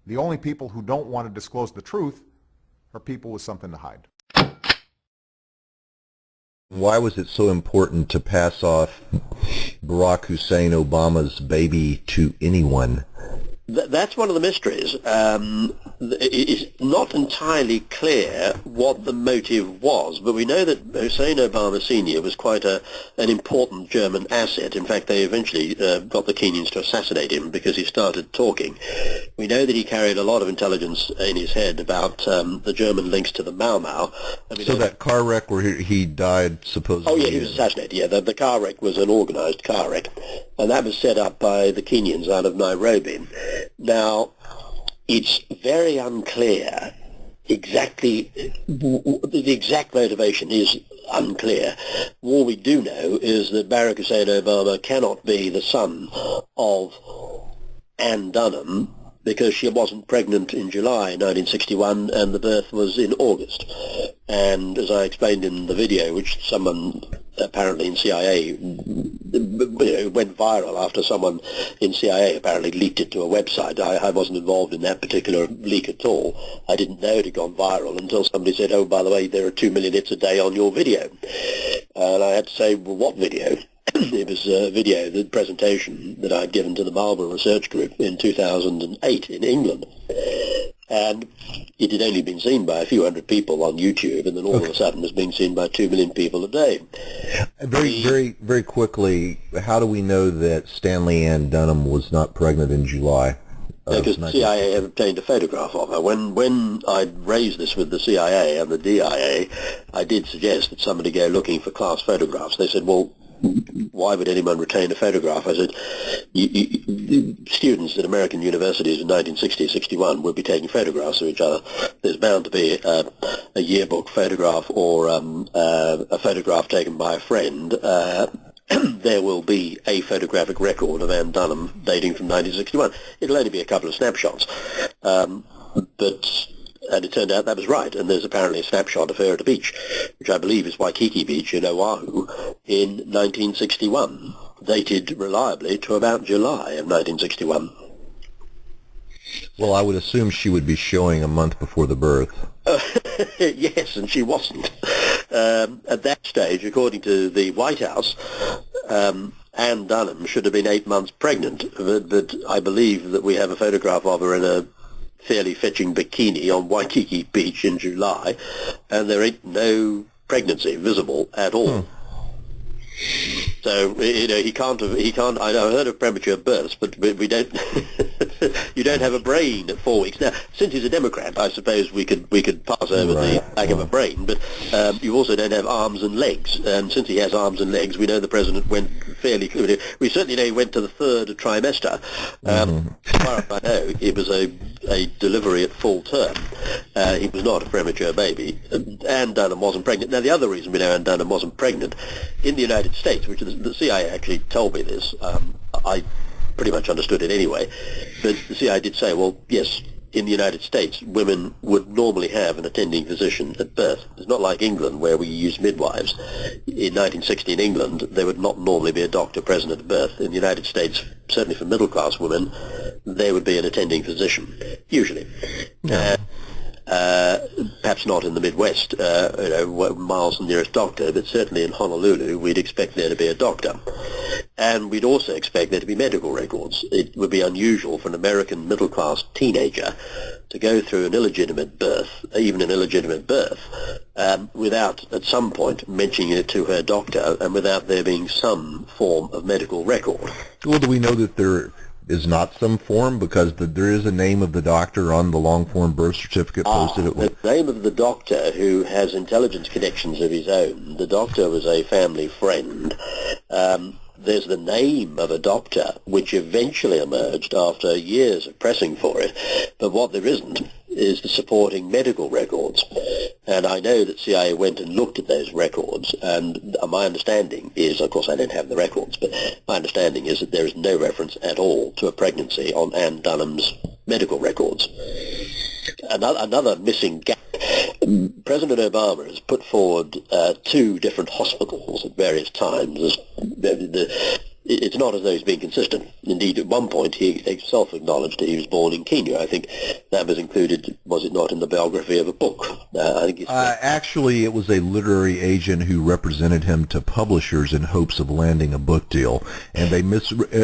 The only people who don't want to disclose the truth are people with something to hide. Why was it so important to pass off Barack Hussein Obama's baby to anyone? That's one of the mysteries. It's not entirely clear what the motive was, but we know that Hussein Obama Sr. was quite an important German asset. In fact, they eventually got the Kenyans to assassinate him because he started talking. We know that he carried a lot of intelligence in his head about the German links to the Mau Mau. So that car wreck where he died, supposedly... Oh, yeah, he was assassinated, yeah. The car wreck was an organized car wreck, and that was set up by the Kenyans out of Nairobi. Now, it's very unclear exactly, the exact motivation is unclear. All we do know is that Barack Hussein Obama cannot be the son of Ann Dunham because she wasn't pregnant in July 1961 and the birth was in August. And as I explained in the video, which someone apparently in CIA went viral after someone in CIA apparently leaked it to a website. I wasn't involved in that particular leak at all. I didn't know it had gone viral until somebody said, oh, by the way, there are 2 million hits a day on your video. And I had to say, well, what video? It was a video, the presentation that I'd given to the Marlborough Research Group in 2008 in England. And it had only been seen by a few hundred people on YouTube, and then all of a sudden it's being seen by 2 million people a day. Very quickly, how do we know that Stanley Ann Dunham was not pregnant in July? Because the CIA have obtained a photograph of her. When I raised this with the CIA and the DIA, I did suggest that somebody go looking for class photographs. They said, well, why would anyone retain a photograph? I said, students at American universities in 1960-61 would be taking photographs of each other. There's bound to be a yearbook photograph or a photograph taken by a friend. There will be a photographic record of Ann Dunham dating from 1961. It'll only be a couple of snapshots. And it turned out that was right, and there's apparently a snapshot of her at a beach, which I believe is Waikiki Beach in Oahu in 1961, dated reliably to about July of 1961. Well, I would assume she would be showing a month before the birth. Yes, and she wasn't. At that stage, according to the White House, Ann Dunham should have been 8 months pregnant, but I believe that we have a photograph of her in a fairly fetching bikini on Waikiki Beach in July, and there ain't no pregnancy visible at all. So, he can't, I know, I heard of premature births, but we don't, you don't have a brain at 4 weeks. Now, since he's a Democrat, I suppose we could pass over the lack of a brain, but you also don't have arms and legs, and since he has arms and legs, we know the president went fairly, we certainly know he went to the third trimester. As far as I know, it was a delivery at full term. He was not a premature baby. Ann Dunham wasn't pregnant. Now, the other reason we know Ann Dunham wasn't pregnant, in the United States, which the CIA actually told me this, I pretty much understood it anyway, but the CIA did say, well, yes, in the United States, women would normally have an attending physician at birth. It's not like England, where we use midwives. In 1960 in England, there would not normally be a doctor present at birth. In the United States, certainly for middle-class women, there would be an attending physician, usually. Yeah. Perhaps not in the Midwest, miles from the nearest doctor, but certainly in Honolulu, we'd expect there to be a doctor. And we'd also expect there to be medical records. It would be unusual for an American middle-class teenager to go through an illegitimate birth, even an illegitimate birth, without at some point mentioning it to her doctor and without there being some form of medical record. Well, do we know that there is not some form, because there is a name of the doctor on the long-form birth certificate posted at the name of the doctor, who has intelligence connections of his own. The doctor was a family friend. There's the name of a doctor, which eventually emerged after years of pressing for it, but what there isn't is the supporting medical records. And I know that CIA went and looked at those records, and my understanding is, of course I don't have the records, but my understanding is that there is no reference at all to a pregnancy on Ann Dunham's medical records. Another missing gap. President Obama has put forward 2 different hospitals at various times. The it's not as though he's being consistent. Indeed, at one point he himself acknowledged that he was born in Kenya. I think that was included, was it not, in the biography of a book? I think actually, it was a literary agent who represented him to publishers in hopes of landing a book deal, and they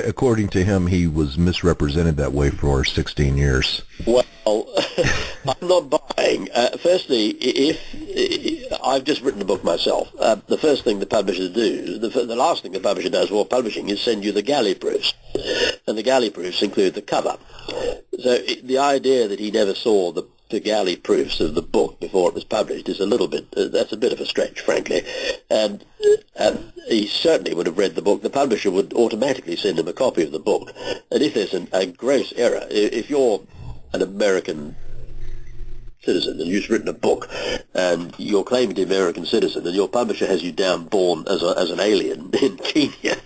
according to him, he was misrepresented that way for 16 years. Well, I'm not buying. Firstly, if I've just written a book myself, the first thing the publishers do, the last thing the publisher does while publishing is send you the galley proofs, and the galley proofs include the cover. So the idea that he never saw the galley proofs of the book before it was published is a little bit, that's a bit of a stretch, frankly. And he certainly would have read the book. The publisher would automatically send him a copy of the book. And if there's a gross error, if you're an American citizen and you've written a book and you're claiming to be an American citizen and your publisher has you down born as an alien in Kenya,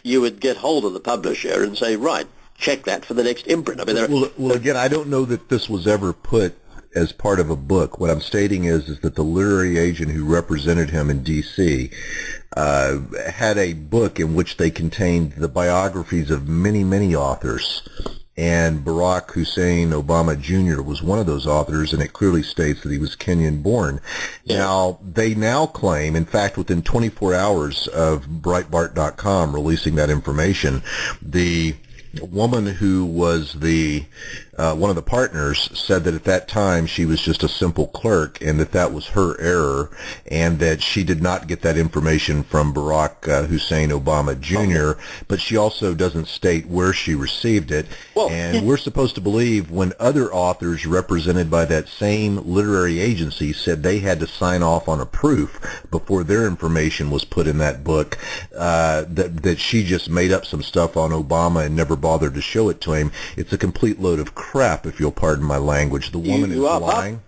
you would get hold of the publisher and say, right, check that for the next imprint. I mean, well, again, I don't know that this was ever put as part of a book. What I'm stating is that the literary agent who represented him in D.C. Had a book in which they contained the biographies of many, many authors. And Barack Hussein Obama Jr. was one of those authors, and it clearly states that he was Kenyan-born. Yeah. Now, they now claim, in fact, within 24 hours of Breitbart.com releasing that information, the woman who was the one of the partners said that at that time she was just a simple clerk and that was her error, and that she did not get that information from Barack Hussein Obama Jr., but she also doesn't state where she received it. Well, and we're supposed to believe when other authors represented by that same literary agency said they had to sign off on a proof before their information was put in that book, that she just made up some stuff on Obama and never bothered to show it to him. It's a complete load of crap, if you'll pardon my language. The woman is lying.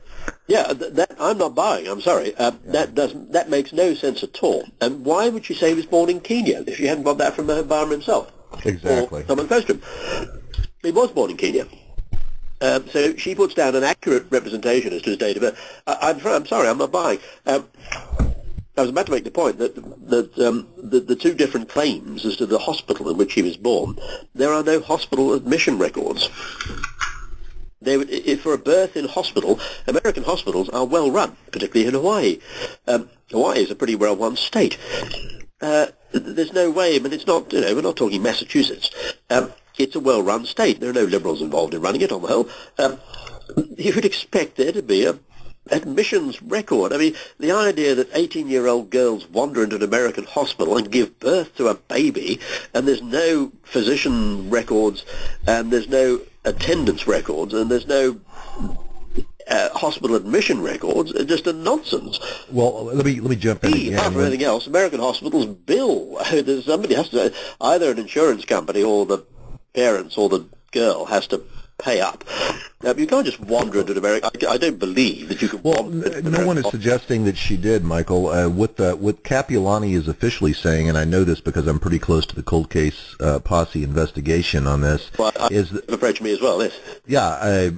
Yeah, that I'm not buying. I'm sorry. That makes no sense at all. And why would she say he was born in Kenya if she hadn't got that from Obama himself? Exactly. Or someone close to him. He was born in Kenya. So she puts down an accurate representation as to his date of birth. I'm sorry, I'm not buying. I was about to make the point that the two different claims as to the hospital in which he was born, there are no hospital admission records. For a birth in hospital, American hospitals are well run, particularly in Hawaii. Hawaii is a pretty well run state. There's no way. I mean, it's not. We're not talking Massachusetts. It's a well run state. There are no liberals involved in running it on the whole. You would expect there to be a admissions record. I mean, the idea that 18-year-old girls wander into an American hospital and give birth to a baby, and there's no physician records, and there's no attendance records, and there's no hospital admission records, are just a nonsense. Well, let me jump in again. Apart from anything else, American hospitals bill. Somebody has to, either an insurance company or the parents or the girl has to pay up. You can't just wander into America. I don't believe that you can. Well, no one is suggesting that she did, Michael. What Kapiolani is officially saying, and I know this because I'm pretty close to the cold case posse investigation on this, is that, approached me as well. Yes. Yeah,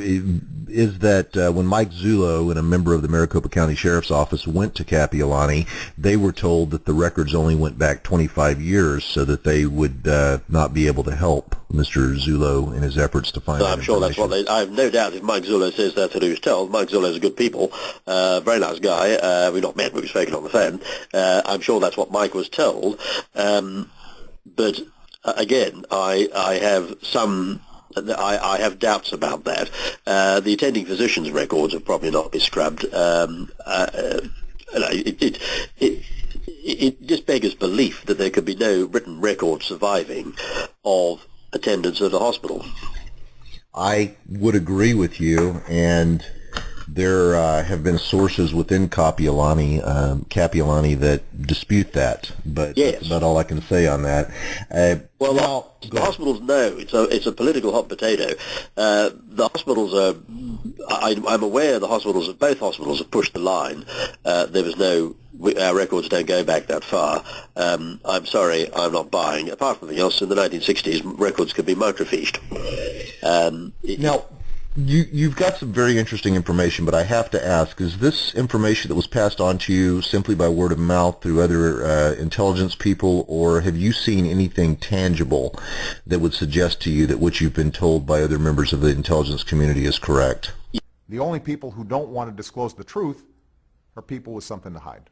is that when Mike Zullo and a member of the Maricopa County Sheriff's Office went to Kapiolani, they were told that the records only went back 25 years, so that they would not be able to help Mr. Zullo in his efforts to find. I'm sure that's what they. I have no doubt if Mike Zullo says that's what he was told. Mike Zullo is a good people, very nice guy. We've not met, but we've spoken on the phone. I'm sure that's what Mike was told. But again, I have some. I have doubts about that. The attending physician's records have probably not been scrubbed. It just beggars belief that there could be no written record surviving of attendance at a hospital. I would agree with you, and there have been sources within Kapiolani that dispute that, but yes. That's about all I can say on that. Well, the hospitals know it's a political hot potato. The hospitals are. I'm aware both hospitals have pushed the line. There was no. Our records don't go back that far. I'm sorry, I'm not buying. Apart from anything else, in the 1960s, records could be microfiched. Now, You've got some very interesting information, but I have to ask, is this information that was passed on to you simply by word of mouth through other intelligence people, or have you seen anything tangible that would suggest to you that what you've been told by other members of the intelligence community is correct? The only people who don't want to disclose the truth are people with something to hide.